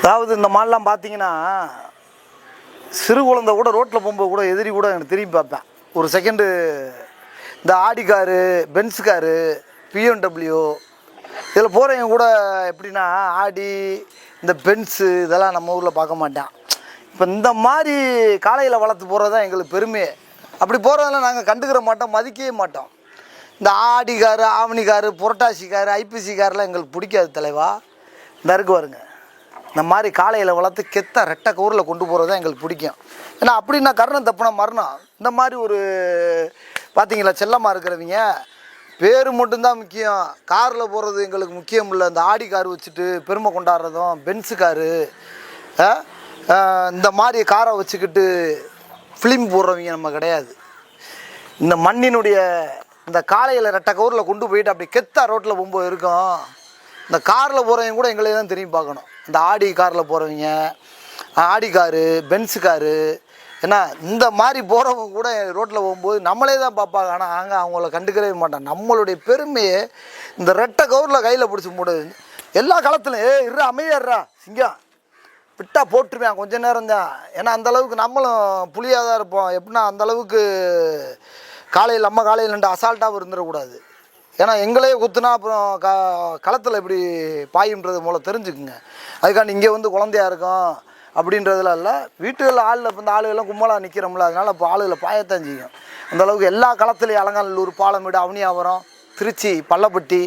அதாவது இந்த மாதிரிலாம் பார்த்தீங்கன்னா சிறு குழந்தை கூட ரோட்டில் போகும்போது கூட எதிரி கூட எனக்கு திரும்பி பார்ப்பேன் ஒரு செகண்டு. இந்த Audi car, Benz car, BMW இதில் போகிறவங்க கூட எப்படின்னா ஆடி, இந்த பென்ஸு இதெல்லாம் நம்ம ஊரில் பார்க்க மாட்டேன். இப்போ இந்த மாதிரி காலையில் வளர்த்து போகிறது தான் எங்களுக்கு பெருமை. அப்படி போகிறதெல்லாம் நாங்கள் கண்டுக்கிற மாட்டோம், மதிக்கவே மாட்டோம். இந்த ஆடி காரு, ஆவணி காரு, புரட்டாசி காரு, ஐபிசி காரெலாம் எங்களுக்கு பிடிக்காது தலைவா. இந்த இருக்கு வருங்க, இந்த மாதிரி காலையில் வளர்த்து கெத்த ரெட்டை கவுரில் கொண்டு போகிறது தான் எங்களுக்கு பிடிக்கும். ஏன்னா அப்படின்னா கர்ணம் தப்புனா மரணம். இந்த மாதிரி ஒரு பார்த்தீங்களா செல்லமாக இருக்கிறவங்க பேர் மட்டும்தான் முக்கியம், காரில் போகிறது எங்களுக்கு முக்கியம் இல்லை. இந்த ஆடி கார் வச்சுட்டு பெருமை கொண்டாடுறதும், பென்ஸு காரு இந்த மாதிரி காரை வச்சுக்கிட்டு ஃபிலிம் போடுறவங்க நம்ம கிடையாது. இந்த மண்ணினுடைய இந்த காலையில் ரெட்டை கவுரில் கொண்டு போயிட்டு அப்படி கெத்தா ரோட்டில் போகும்போது இருக்கும். இந்த காரில் போகிறவங்க கூட எங்களே தான் திரும்பி பார்க்கணும். இந்த ஆடி காரில் போகிறவங்க, ஆடி காரு, பென்ஸு காரு, ஏன்னா இந்த மாதிரி போகிறவங்க கூட ரோட்டில் போகும்போது நம்மளே தான் பார்ப்பாங்க. ஆனால் அவங்கள கண்டுக்கவே மாட்டாங்க. நம்மளுடைய பெருமையை இந்த ரெட்டை கவுரில் கையில் பிடிச்சி போடுது எல்லா காலத்துலையும். இருறா அமைதியாடுறா சிங்கம் விட்டா போட்டுருவேன் கொஞ்ச நேரம் தான். ஏன்னா அந்தளவுக்கு நம்மளும் புளியாக தான் இருப்போம். எப்படின்னா அந்தளவுக்கு காலையில் நம்ம காலையில் ரெண்டு அசால்ட்டாகவும் இருந்துடக்கூடாது. ஏன்னா எங்களே குத்துனா அப்புறம் களத்தில் இப்படி பாயுன்றது மூலம் தெரிஞ்சுக்குங்க. அதுக்காண்டி இங்கே வந்து குழந்தையா இருக்கும் அப்படின்றதுலாம் இல்லை. வீட்டுகளில் ஆளில் இப்போ இந்த ஆளுகள்லாம் கும்பலாக நிற்கிறோம்ல, அதனால் இப்போ ஆளுகளை பாயத்தான் செய்யும். அந்தளவுக்கு எல்லா களத்துலேயும் அலங்காநல்லூர், பாலமேடு, அவனியாபுரம், திருச்சி, பள்ளப்பட்டி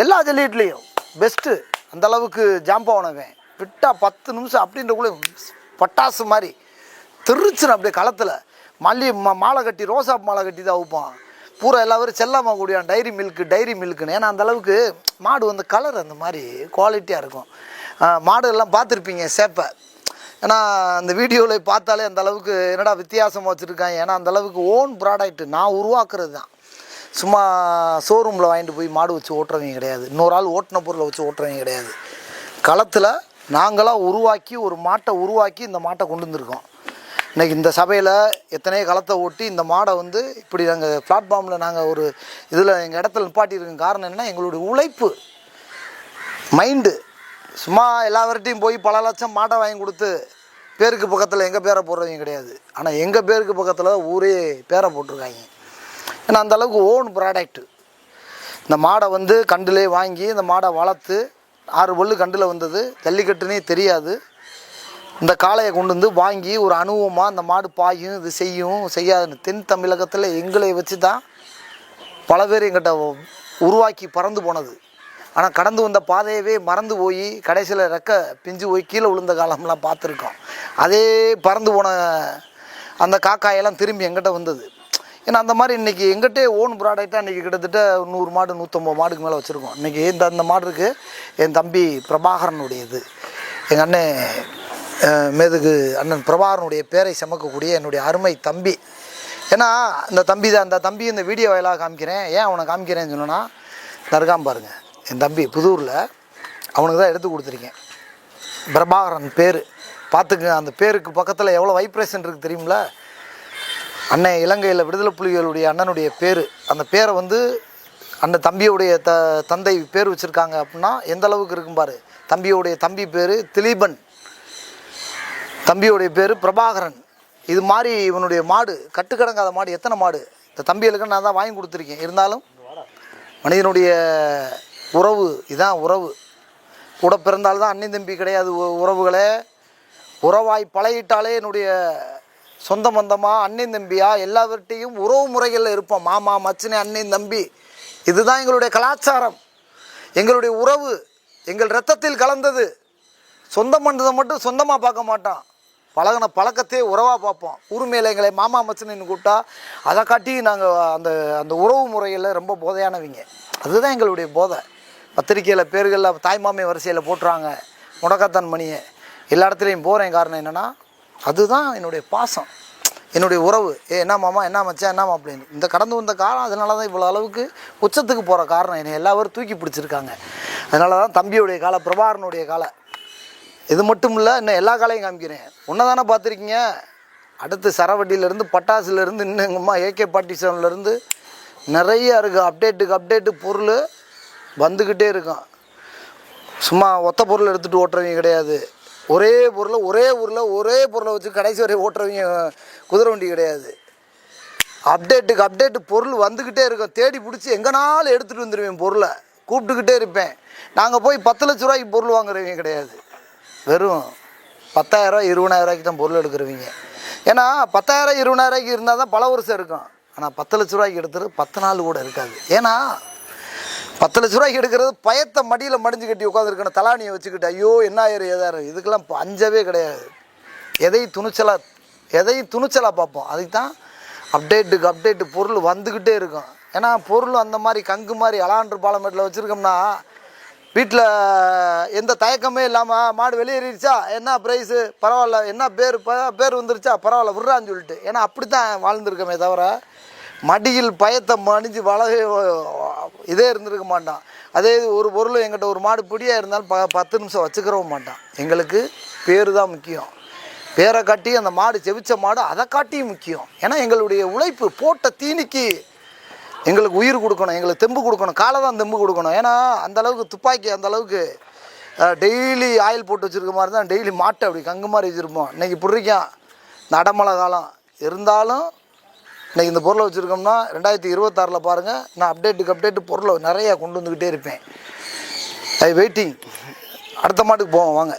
எல்லா ஜல்லிக்கட்டுலேயும் பெஸ்ட்டு. அந்தளவுக்கு ஜாம்பவனவன் விட்டால் 10 நிமிஷம் அப்படின்றக்குள்ளே பட்டாசு மாதிரி திருச்சுன்னு அப்படியே களத்தில் மாலை கட்டி, ரோசா மாலை கட்டி தான் வைப்பான். பூரா எல்லாரும் செல்லாமல் கூடியான் டைரி மில்க்குன்னு. ஏன்னா அந்தளவுக்கு மாடு வந்து கலர் அந்த மாதிரி குவாலிட்டியாக இருக்கும். மாடு எல்லாம் பார்த்துருப்பீங்க சேப்பை. ஏன்னா அந்த வீடியோவில் பார்த்தாலே அந்தளவுக்கு என்னடா வித்தியாசமாக வச்சுருக்காங்க. ஏன்னா அந்தளவுக்கு ஓன் ப்ராடக்ட்டு நான் உருவாக்குறது தான். சும்மா ஷோரூமில் வாங்கிட்டு போய் மாடு வச்சு ஓட்டுறவங்க கிடையாது, இன்னொரு ஆள் ஓட்டின பொருளை வச்சு ஓட்டுறவங்க கிடையாது. களத்தில் நாங்களாக உருவாக்கி ஒரு மாட்டை உருவாக்கி இந்த மாட்டை கொண்டு வந்திருக்கோம். இன்றைக்கி இந்த சபையில் எத்தனையோ களத்தை ஓட்டி இந்த மாடை வந்து இப்படி நாங்கள் பிளாட்ஃபார்மில் நாங்கள் ஒரு இதில் எங்கள் இடத்துல நிப்பாட்டியிருக்க காரணம் என்னென்னா எங்களுடைய உழைப்பு, மைண்டு. சும்மா எல்லாவர்கிட்டையும் போய் பல லட்சம் மாட்டை வாங்கி கொடுத்து பேருக்கு பக்கத்தில் எங்கள் பேரை போடுறவங்க கிடையாது. ஆனால் எங்கள் பேருக்கு பக்கத்தில் ஊரே பேரை போட்டிருக்காங்க. ஏன்னா அந்தளவுக்கு ஓன் ப்ராடக்ட்டு. இந்த மாடை வந்து கண்டிலே வாங்கி இந்த மாடை வளர்த்து 6 பல்லு கண்டில் வந்தது, ஜல்லிக்கட்டுனே தெரியாது. இந்த காளையை கொண்டு வந்து வாங்கி ஒரு அனுபவமாக இந்த மாடு பாயும், இது செய்யாதுன்னு தென் தமிழகத்தில் எங்களை வச்சு தான் பல பேர் எங்கிட்ட உருவாக்கி பறந்து போனது. ஆனால் கடந்து வந்த பாதையவே மறந்து போய் கடைசியில் ரெக்க பிஞ்சு போய் கீழே விழுந்த காலம்லாம் பார்த்துருக்கோம். அதே பறந்து போன அந்த காக்காயெல்லாம் திரும்பி எங்கிட்ட வந்தது. ஏன்னா அந்த மாதிரி இன்றைக்கி எங்கிட்டே ஓன் ப்ராடக்டாக இன்றைக்கி கிட்டத்தட்ட 100 மாடு 150 மாடுக்கு மேலே வச்சுருக்கோம். இன்றைக்கி இந்த மாடு இருக்குது என் தம்பி பிரபாகரனுடையது. எங்கள் அண்ணன் மேதுகு அண்ணன் பிரபாகரனுடைய பேரை சமக்கக்கூடிய என்னுடைய அருமை தம்பி. ஏன்னா இந்த தம்பி தான், அந்த தம்பி இந்த வீடியோ வாயிலாக காமிக்கிறேன். ஏன் அவனை காமிக்கிறேன்னு சொன்னோன்னா, தர்காம் பாருங்கள் என் தம்பி புதூரில், அவனுக்கு தான் எடுத்து கொடுத்துருக்கேன். பிரபாகரன் பேர் பார்த்துக்குங்க. அந்த பேருக்கு பக்கத்தில் எவ்வளோ வைப்ரேஷன் இருக்குது தெரியுமில்ல. அண்ணன் இலங்கையில் விடுதலை புலிகளுடைய அண்ணனுடைய பேர். அந்த பேரை வந்து அந்த தம்பியோடைய தந்தை பேர் வச்சுருக்காங்க அப்படின்னா எந்த அளவுக்கு இருக்கும் பாரு. தம்பியோடைய தம்பி பேர் திலீபன், தம்பியோடைய பேர் பிரபாகரன். இது மாதிரி இவனுடைய மாடு கட்டுக்கடங்காத மாடு எத்தனை மாடு இந்த தம்பிகளுக்கு நான் தான் வாங்கி கொடுத்துருக்கேன். இருந்தாலும் மனிதனுடைய உறவு இதான் உறவு. கூட பிறந்தால்தான் அண்ணன் தம்பி கிடையாது உறவுகளே. உறவாய் பழகிட்டாலே என்னுடைய சொந்த பந்தமாக அண்ணன் தம்பியா எல்லாவற்றையும் உறவு முறைகளில் இருப்போம். மாமா மச்சினே அண்ணன் தம்பி, இதுதான் எங்களுடைய கலாச்சாரம், எங்களுடைய உறவு, எங்கள் இரத்தத்தில் கலந்தது. சொந்தம் பண்ணதை மட்டும் சொந்தமாக பார்க்க மாட்டோம், பழகின பழக்கத்தையே உறவாக பார்ப்போம். ஊர்மையில் எங்களை மாமா மச்சினின்னு கூப்பிட்டா அதை காட்டி நாங்கள் அந்த அந்த உறவு முறையில் ரொம்ப போதையானவங்க. அதுதான் எங்களுடைய போதை. பத்திரிக்கையில் பேர்களில் தாய்மாமை வரிசையில் போட்டுறாங்க முடக்கத்தான் மணியை எல்லா இடத்துலையும் போகிறேன். காரணம் என்னென்னா அதுதான் என்னுடைய பாசம், என்னுடைய உறவு. என்ன மாமா, என்ன மச்சான், என்ன அப்படின்னு இந்த கடந்து வந்த காலம். அதனால தான் இவ்வளோ அளவுக்கு உச்சத்துக்கு போகிற காரணம். என்னை எல்லாரும் தூக்கி பிடிச்சிருக்காங்க. அதனால தான் தம்பியுடைய காலை, பிரபாகரனுடைய காலை. இது மட்டும் இல்லை, இன்னும் எல்லா காலையும் காமிக்கிறேன். ஒன்றை தானே பார்த்துருக்கீங்க. அடுத்து சரவட்டியிலேருந்து பட்டாசுலேருந்து இன்னும் எங்கள் அம்மா AK-47லேருந்து நிறைய இருக்குது. அப்டேட்டு பொருள் வந்துக்கிட்டே இருக்கும். சும்மா ஒத்த பொருள் எடுத்துகிட்டு ஓட்டுறவங்க கிடையாது. ஒரே ஒரே பொருளை வச்சு கடைசி வரை ஓட்டுறவங்க குதிரை வண்டி கிடையாது. அப்டேட்டுக்கு அப்டேட்டு பொருள் வந்துக்கிட்டே இருக்கும். தேடி பிடிச்சி எங்கேனாலும் எடுத்துகிட்டு வந்துடுவேன். பொருளை கூப்பிட்டுக்கிட்டே இருப்பேன். நாங்கள் போய் 10 லட்ச ரூபாய்க்கு பொருள் வாங்குறவங்க கிடையாது. வெறும் 10,000 20,000 தான் பொருள் எடுக்கிறவங்க. ஏன்னா 10,000 20,000 இருந்தால் தான் பல வருஷம் இருக்கும். ஆனால் 10 லட்ச ரூபாய்க்கு எடுத்துறது 10 நாள் கூட இருக்காது. ஏன்னா 10 லட்ச ரூபாய்க்கு எடுக்கிறது பயத்தை மடியில் மடிஞ்சு கட்டி உட்காந்துருக்கணும். தலானியை வச்சுக்கிட்டு ஐயோ என்ன ஆயிரும் ஏதாயிரும். இதுக்கெல்லாம் அஞ்சவே கிடையாது. எதையும் துணிச்சலாக பார்ப்போம். அதுக்கு தான் அப்டேட்டுக்கு அப்டேட்டு பொருள் வந்துக்கிட்டே இருக்கும். ஏன்னா பொருள் அந்த மாதிரி கங்கு மாதிரி அலாண்டு பாலமேட்டில் வச்சுருக்கோம்னா வீட்டில் எந்த தயக்கமே இல்லாமல் மாடு வெளியேறிடுச்சா என்ன ப்ரைஸு பரவாயில்ல, என்ன பேர் வந்துருச்சா பரவாயில்ல விட்றான்னு சொல்லிட்டு. ஏன்னா அப்படி தான் வாழ்ந்துருக்கோமே தவிர மடியில் பயத்தை மணிஞ்சு இதே இருந்திருக்க மாட்டான். அதே ஒரு பொருள் எங்கிட்ட ஒரு மாடு பிடியாக இருந்தாலும் 10 நிமிஷம் வச்சுக்கிறவும் மாட்டான். எங்களுக்கு பேர் தான் முக்கியம். பேரை காட்டி அந்த மாடு செவிச்ச மாடு அதை காட்டியும் முக்கியம். ஏன்னா எங்களுடைய உழைப்பு போட்ட தீனிக்கு எங்களுக்கு உயிர் கொடுக்கணும், எங்களுக்கு தெம்பு கொடுக்கணும், காலை தான் தெம்பு கொடுக்கணும். ஏன்னா அந்தளவுக்கு துப்பாக்கி அந்தளவுக்கு டெய்லி ஆயில் போட்டு வச்சுருக்க மாதிரி தான் டெய்லி மாட்டை அப்படி கங்கு மாதிரி வச்சுருப்போம். இன்றைக்கி பிடிக்கான் நடமலை காலம் இருந்தாலும் இன்றைக்கி இந்த பொருளை வச்சுருக்கோம்னா 2026 பாருங்கள். நான் அப்டேட்டுக்கு அப்டேட்டு பொருளை நிறையா கொண்டு வந்துக்கிட்டே இருப்பேன். வெயிட்டிங். அடுத்த மாட்டுக்கு போவோம் வாங்க.